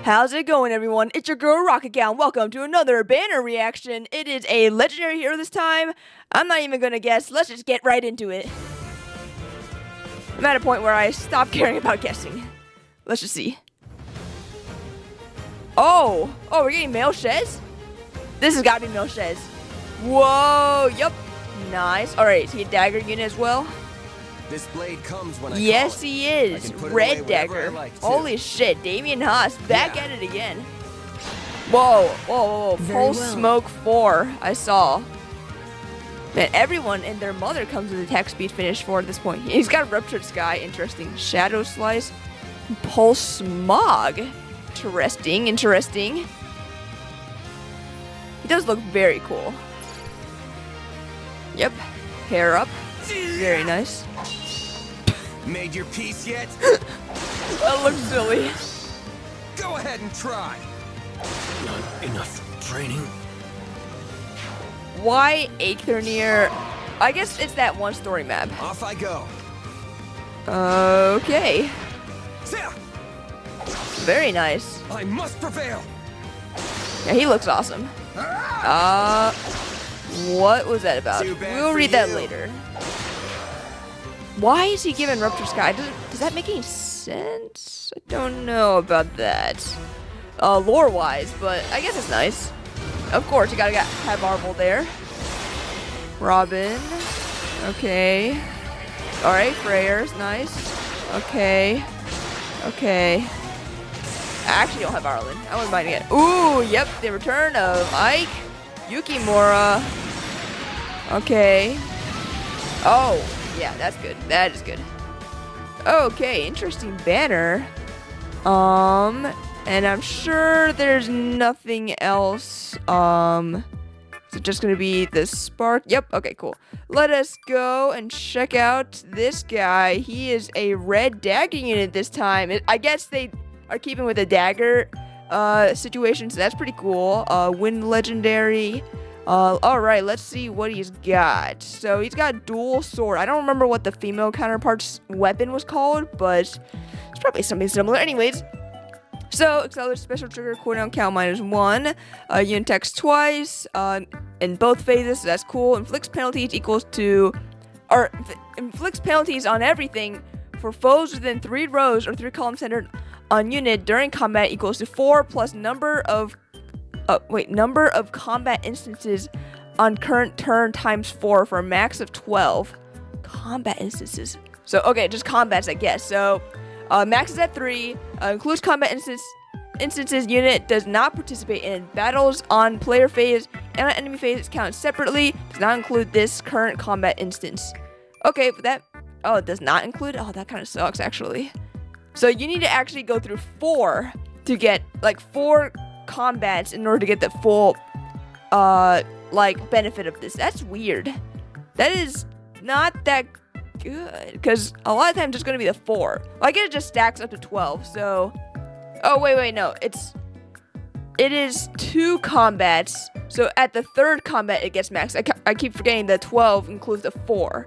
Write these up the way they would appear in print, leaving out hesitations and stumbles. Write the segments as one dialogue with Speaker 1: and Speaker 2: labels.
Speaker 1: How's it going, everyone? It's your girl Rocket Gal. Welcome to another banner reaction. It is a legendary hero this time. I'm not even gonna guess. Let's just get right into it. I'm at a point where I stopped caring about guessing. Let's just see. Oh, we're getting male Shez? This has got to be male Shez. Whoa, yup. Nice. All right, is he a dagger unit as well?
Speaker 2: This blade comes when I
Speaker 1: yes,
Speaker 2: call it.
Speaker 1: He is. Red dagger.
Speaker 2: Like,
Speaker 1: holy shit, Damien Haas back at it again. Whoa. Pulse Smoke 4. I saw. Man, everyone and their mother comes with attack speed finish 4 at this point. He's got Ruptured Sky. Interesting. Shadow Slice. Pulse Smog. Interesting. He does look very cool. Yep. Hair up. Very nice.
Speaker 2: Made your peace yet?
Speaker 1: That looks silly.
Speaker 2: Go ahead and try. Not enough training.
Speaker 1: Why Aetherneer? I guess it's that one story map.
Speaker 2: Off I go.
Speaker 1: Okay. Very nice.
Speaker 2: I must prevail.
Speaker 1: Yeah, he looks awesome. What was that about? We'll read that later. Why is he given Rupture Sky? Does that make any sense? I don't know about that. Lore-wise, but I guess it's nice. Of course, you gotta have Marvel there. Robin. Okay. Alright, Freyer's nice. Okay. I actually don't have Arlen. I wouldn't mind it. Ooh, yep, the return of Ike. Yukimura. Okay. Oh, yeah, that's good. That is good. Okay, interesting banner. And I'm sure there's nothing else. Is it just gonna be the spark? Yep, okay, cool. Let us go and check out this guy. He is a red dagger unit this time. I guess they are keeping with the dagger situation, so that's pretty cool. Wind legendary. Alright, let's see what he's got. So he's got dual sword. I don't remember what the female counterpart's weapon was called, but it's probably something similar. Anyways, so accelerate special trigger cooldown count -1. Unit attacks twice in both phases, so that's cool. Inflicts penalties inflicts penalties on everything for foes within 3 rows or 3 columns centered on unit during combat equals to 4 plus number of combat instances on current turn times 4 for a max of 12 combat instances. So okay, just combats, I guess. So max is at 3. Includes combat instances. Unit does not participate in battles on player phase and on enemy phase. It's counted separately. Does not include this current combat instance. Okay, but that it does not include. Oh, that kind of sucks actually. So you need to actually go through 4 to get 4 combats in order to get the full benefit of this. That's weird. That is not that good, because a lot of times it's going to be the 4. I guess it just stacks up to 12. So wait, no, it is 2 combats. So at the 3rd combat it gets max. I keep forgetting the 12 includes the 4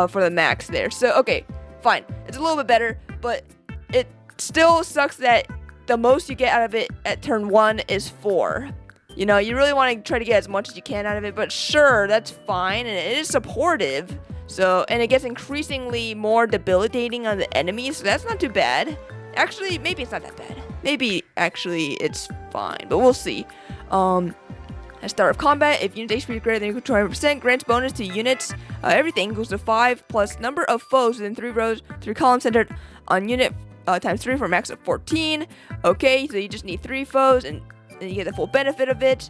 Speaker 1: for the max there. So okay, fine, it's a little bit better, but it still sucks that the most you get out of it at turn 1 is 4. You know, you really want to try to get as much as you can out of it, but sure, that's fine, and it is supportive. So, and it gets increasingly more debilitating on the enemies, so that's not too bad. Actually, maybe it's not that bad. Maybe, actually, it's fine, but we'll see. At start of combat, if unit HP is greater than or equal to 20%, grants bonus to units. Everything goes to 5 plus number of foes within 3 rows, 3 columns centered on unit times 3 for a max of 14. Okay, so you just need 3 foes, and then you get the full benefit of it.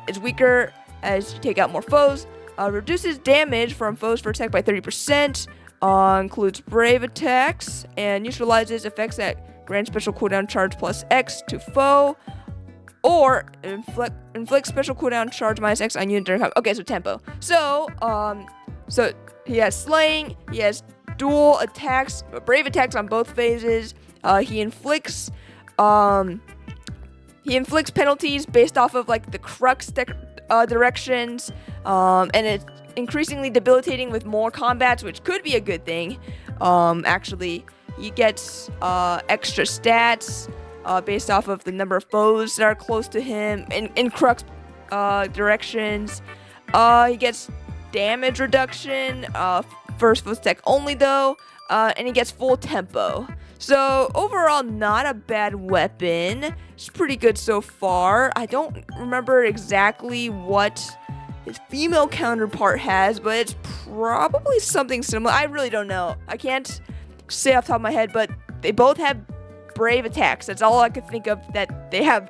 Speaker 1: It's weaker as you take out more foes. Reduces damage from foes for attack by 30%. Includes brave attacks and neutralizes effects that grant special cooldown charge plus X to foe, or inflict special cooldown charge -X on unit during combat. Okay, so tempo. So he has slaying. He has dual attacks, brave attacks on both phases. He inflicts penalties based off of the crux directions, and it's increasingly debilitating with more combats, which could be a good thing. Actually, he gets extra stats. based off of the number of foes that are close to him in Crux directions. He gets damage reduction, first foot stack only though, and he gets full tempo. So overall, not a bad weapon. It's pretty good so far. I don't remember exactly what his female counterpart has, but it's probably something similar. I really don't know. I can't say off the top of my head, but they both have brave attacks. That's all I could think of that they have,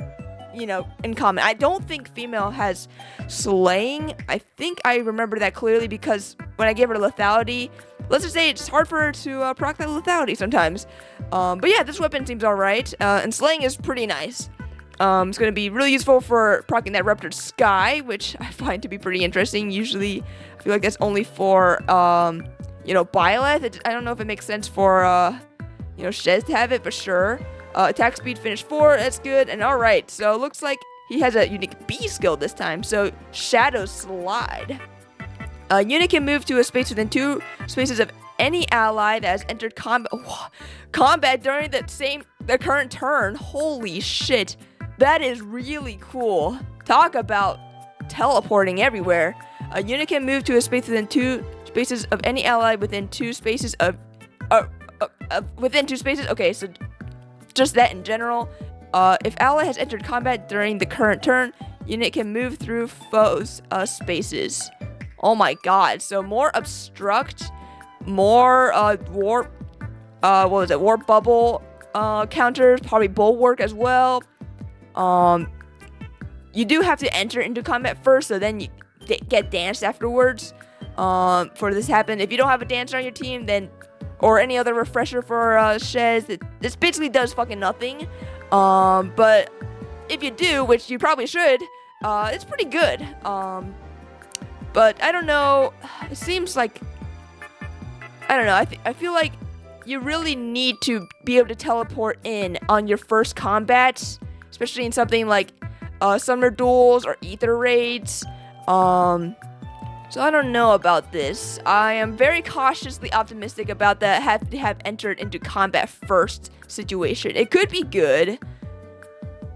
Speaker 1: in common. I don't think female has slaying. I think I remember that clearly because when I gave her lethality, let's just say it's hard for her to proc that lethality sometimes. But yeah, this weapon seems alright. And slaying is pretty nice. It's going to be really useful for proccing that Ruptured Sky, which I find to be pretty interesting. Usually, I feel like that's only for, Byleth. I don't know if it makes sense for, Shez to have it, but sure. Attack speed finish 4, that's good. And alright, so it looks like he has a unique B skill this time. So, Shadow Slide. A unit can move to a space within 2 spaces of any ally that has entered combat during the current turn. Holy shit. That is really cool. Talk about teleporting everywhere. A unit can move to a space within 2 spaces of any ally within 2 spaces of within 2 spaces. Okay, so just that in general. If ally has entered combat during the current turn, unit can move through foes' spaces. Oh my god. So more obstruct, more warp warp bubble counters, probably bulwark as well. You do have to enter into combat first, so then you get danced afterwards. For this to happen, if you don't have a dancer on your team, then or any other refresher for Shez, this basically does fucking nothing. But if you do, which you probably should, it's pretty good. But I don't know. It seems like I don't know. I feel like you really need to be able to teleport in on your first combat, especially in something like Summoner Duels or Ether Raids. So I don't know about this. I am very cautiously optimistic about the have to have entered into combat first situation. It could be good,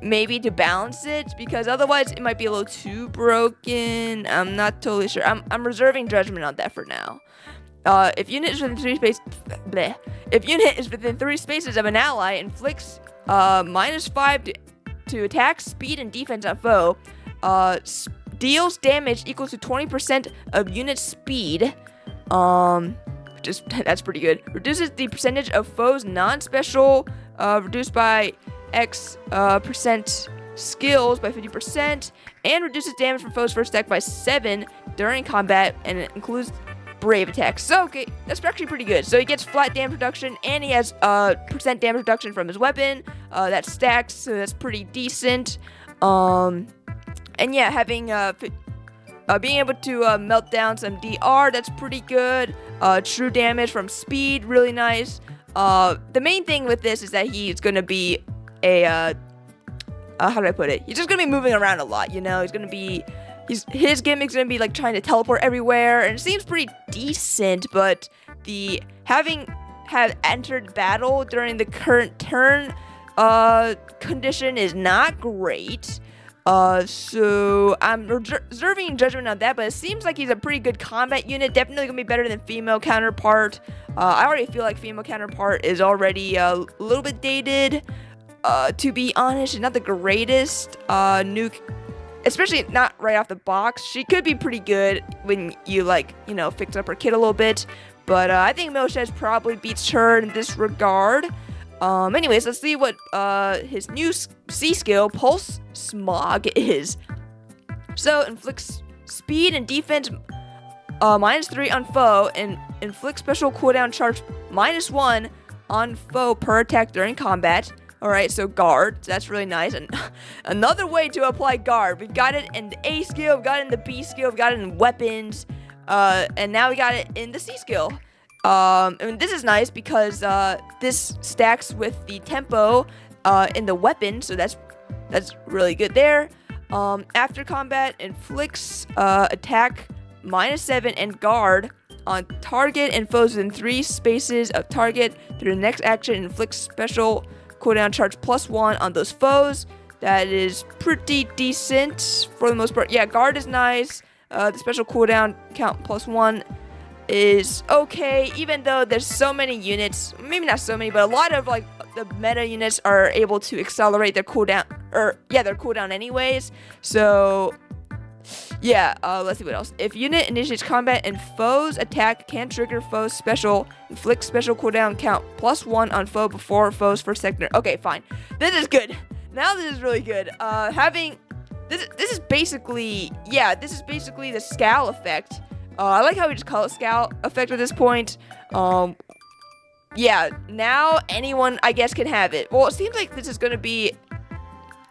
Speaker 1: maybe to balance it, because otherwise it might be a little too broken. I'm not totally sure. I'm reserving judgment on that for now. If unit is within 3 spaces, if unit is within 3 spaces of an ally, inflicts -5 to attack, speed, and defense on foe. Deals damage equal to 20% of unit speed. That's pretty good. Reduces the percentage of foes non-special, reduced by X percent skills by 50%, and reduces damage from foes first attack by 7 during combat, and it includes brave attacks. So okay, that's actually pretty good. So he gets flat damage reduction, and he has percent damage reduction from his weapon. That stacks, so that's pretty decent. And yeah, having being able to melt down some DR, that's pretty good. True damage from speed, really nice. The main thing with this is that he's gonna be a how do I put it? He's just gonna be moving around a lot. He's gonna be his gimmick's gonna be like trying to teleport everywhere, and it seems pretty decent. But the having entered battle during the current turn condition is not great. So I'm reserving judgment on that, but it seems like he's a pretty good combat unit. Definitely gonna be better than female counterpart. I already feel like female counterpart is already a little bit dated. To be honest, she's not the greatest nuke, especially not right off the box. She could be pretty good when you fix up her kit a little bit, but I think Shez probably beats her in this regard. Anyways, let's see what his new C skill, Pulse Smog, is. So, inflicts speed and defense -3 on foe, and inflicts special cooldown charge -1 on foe per attack during combat. Alright, so guard, that's really nice. And another way to apply guard. We've got it in the A skill, we've got it in the B skill, we've got it in weapons, and now we got it in the C skill. And this is nice because this stacks with the tempo in the weapon, so that's really good there. After combat, inflicts attack -7 and guard on target and foes within 3 spaces of target. Through the next action, inflicts special cooldown charge +1 on those foes. That is pretty decent for the most part. Yeah, guard is nice. The special cooldown count +1 is okay, even though there's so many units, maybe not so many, but a lot of like the meta units are able to accelerate their cooldown, their cooldown anyways. So yeah, let's see what else. If unit initiates combat and foes attack can trigger foes special, inflict special cooldown count +1 on foe before foes first sector. Okay, fine. This is good. Now this is really good. This is basically the scowl effect. I like how we just call it scowl effect at this point. Yeah, now anyone, I guess, can have it. Well, it seems like this is going to be,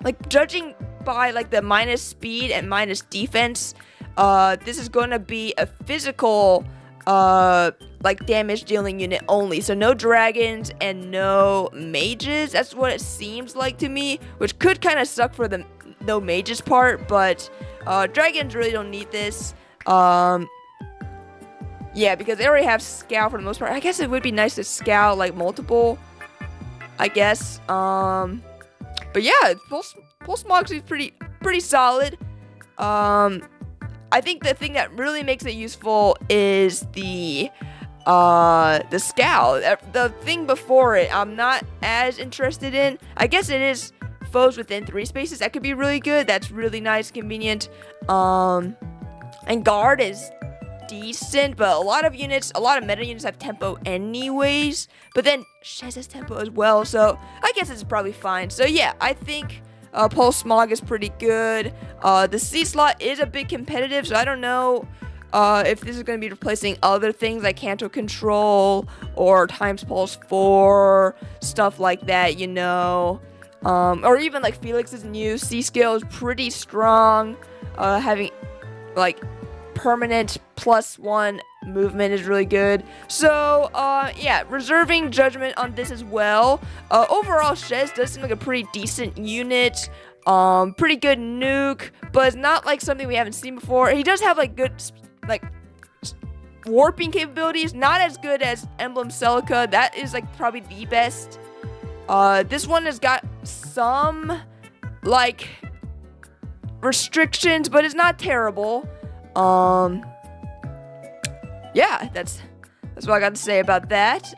Speaker 1: like, judging by, like, the minus speed and minus defense, this is going to be a physical, like, damage dealing unit only. So no dragons and no mages. That's what it seems like to me, which could kind of suck for the no mages part, but dragons really don't need this. Yeah, because they already have scowl for the most part. I guess it would be nice to scowl like multiple, I guess. But yeah, Pulse Mox is pretty solid. I think the thing that really makes it useful is the scowl. The thing before it, I'm not as interested in. I guess it is foes within 3 spaces. That could be really good. That's really nice, convenient. And guard is decent, but a lot of meta units have tempo anyways, but then Shez has tempo as well, so I guess it's probably fine. So yeah, I think Pulse Smog is pretty good. The C slot is a bit competitive, so I don't know if this is going to be replacing other things like Canto Control or Times Pulse 4, stuff like that, you know. Or even like Felix's new C skill is pretty strong. Having like permanent +1 movement is really good. So yeah, reserving judgment on this as well. Overall, Shez does seem like a pretty decent unit. Pretty good nuke, but it's not like something we haven't seen before. He does have like good like warping capabilities, not as good as Emblem Celica. That is like probably the best. This one has got some like restrictions, but it's not terrible. Yeah, that's what I got to say about that.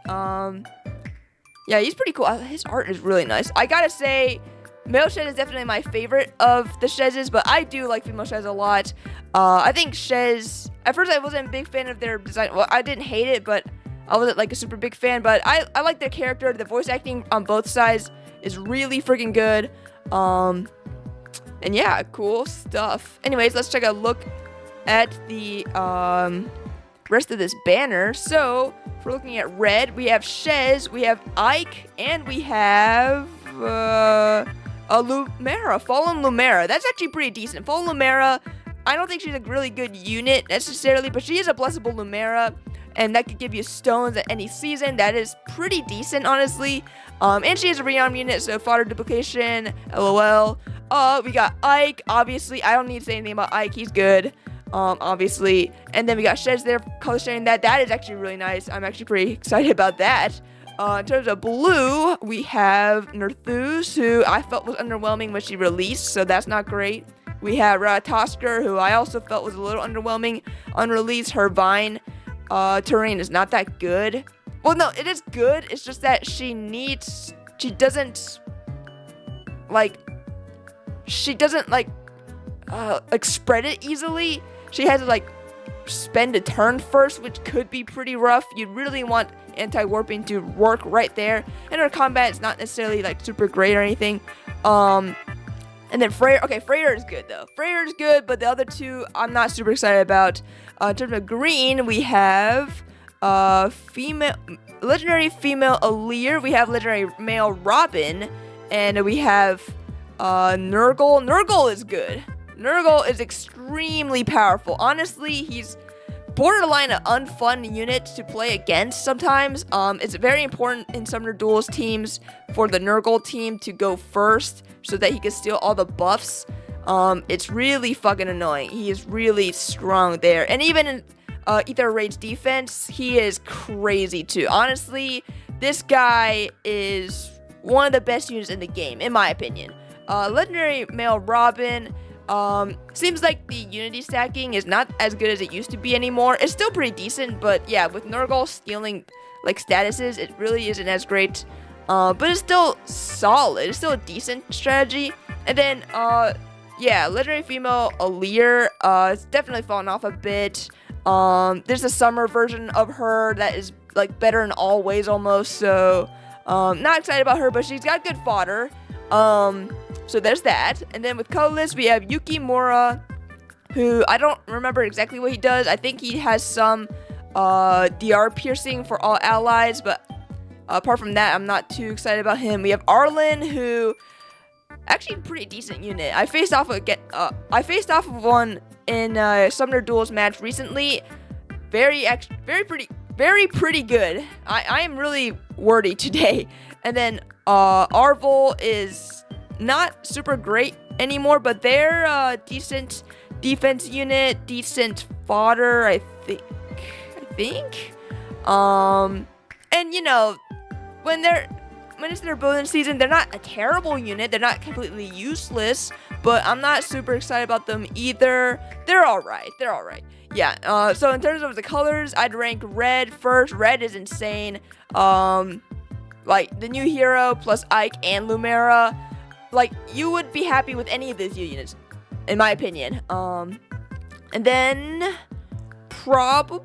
Speaker 1: Yeah, he's pretty cool. His art is really nice. I gotta say, male Shez is definitely my favorite of the Shezes, but I do like female Shez a lot. I think Shez, at first I wasn't a big fan of their design. Well, I didn't hate it, but I wasn't like a super big fan, but I like their character. The voice acting on both sides is really freaking good. And yeah, cool stuff. Anyways, let's take a look at the rest of this banner. So if we're looking at red, we have Shez, we have Ike, and we have a Lumera, Fallen Lumera. That's actually pretty decent. Fallen Lumera, I don't think she's a really good unit necessarily, but she is a blessable Lumera, and that could give you stones at any season. That is pretty decent, honestly. And she is a rearm unit, so fodder duplication, LOL. We got Ike, obviously. I don't need to say anything about Ike, he's good. Obviously. And then we got Shez there, color sharing that. That is actually really nice. I'm actually pretty excited about that. In terms of blue, we have Nerthus, who I felt was underwhelming when she released, so that's not great. We have Ratatosker, who I also felt was a little underwhelming on release. Her Vine terrain is not that good. Well, no, it is good. It's just that she doesn't spread it easily. She has to like spend a turn first, which could be pretty rough. You really want anti-warping to work right there, and her combat is not necessarily like super great or anything. And then Freyr. Okay, Freyr is good though. Freyr is good, but the other two I'm not super excited about. In terms of green, we have legendary female Alir. We have legendary male Robin, and we have Nurgle. Nurgle is good. Nurgle is extremely powerful. Honestly, he's borderline an unfun unit to play against sometimes. It's very important in Summoner Duels teams for the Nurgle team to go first so that he can steal all the buffs. It's really fucking annoying. He is really strong there. And even in Ether Rage defense, he is crazy too. Honestly, this guy is one of the best units in the game, in my opinion. Legendary male Robin, seems like the unity stacking is not as good as it used to be anymore. It's still pretty decent, but yeah, with Nurgle stealing like statuses, it really isn't as great. But it's still solid. It's still a decent strategy. And then, yeah, legendary female Aleer, it's definitely fallen off a bit. There's a summer version of her that is like better in all ways almost. So, not excited about her, but she's got good fodder. So there's that. And then with colorless, we have Yukimura, who I don't remember exactly what he does. I think he has some DR piercing for all allies, but apart from that, I'm not too excited about him. We have Arlen, who actually a pretty decent unit. I faced off of one in Summoner Duels match recently. Very pretty good. I am really wordy today. And then Arvel is not super great anymore, but they're a decent defense unit, decent fodder, I think. And you know, when it's their building season, they're not a terrible unit. They're not completely useless, but I'm not super excited about them either. They're all right. Yeah. So in terms of the colors, I'd rank red first. Red is insane. Like the new hero plus Ike and Lumera. Like, you would be happy with any of these units, in my opinion. And then probably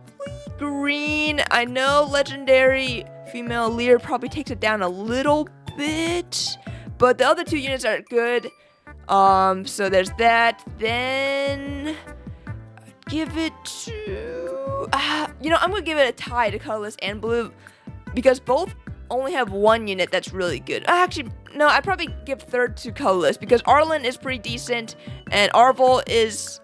Speaker 1: green. I know legendary female Lear probably takes it down a little bit, but the other two units are good. So there's that. Then give it to I'm gonna give it a tie to colorless and blue because both only have one unit that's really good. Actually, no, I'd probably give third to colorless because Arlen is pretty decent and Arvel is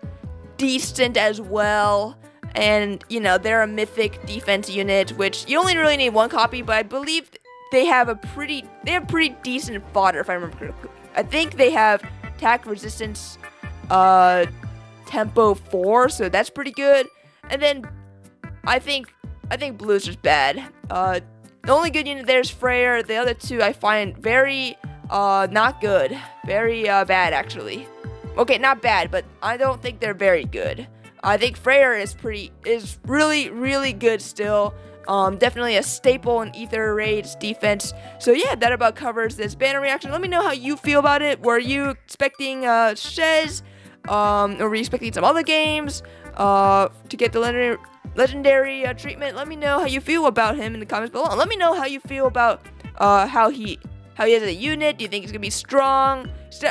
Speaker 1: decent as well. And, you know, they're a mythic defense unit, which you only really need one copy, but I believe they have pretty decent fodder, if I remember correctly. I think they have attack resistance tempo 4, so that's pretty good. And then I think blue's just bad. The only good unit there is Freyr. The other two I find very not good. Very bad, actually. Okay, not bad, but I don't think they're very good. I think Freyr is really, really good still. Definitely a staple in Ether Raid's defense. So yeah, that about covers this banner reaction. Let me know how you feel about it. Were you expecting Shez? Or were you expecting some other games to get the legendary treatment? Let me know how you feel about him in the comments below. Let me know how you feel about how he is a unit. Do you think he's gonna be strong?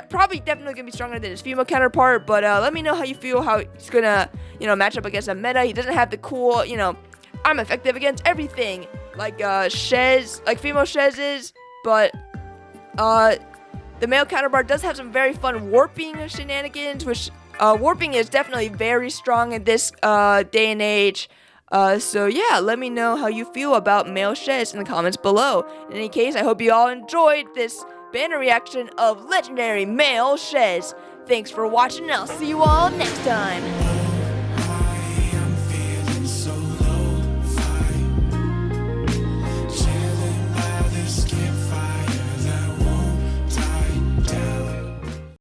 Speaker 1: Probably definitely gonna be stronger than his female counterpart, but let me know how you feel, how he's gonna, match up against a meta. He doesn't have the cool, I'm effective against everything like Shez, like female Shez is, but the male counterpart does have some very fun warping shenanigans, which warping is definitely very strong in this day and age. So yeah, let me know how you feel about male Shez in the comments below. In any case, I hope you all enjoyed this banner reaction of legendary male Shez. Thanks for watching, and I'll see you all next time.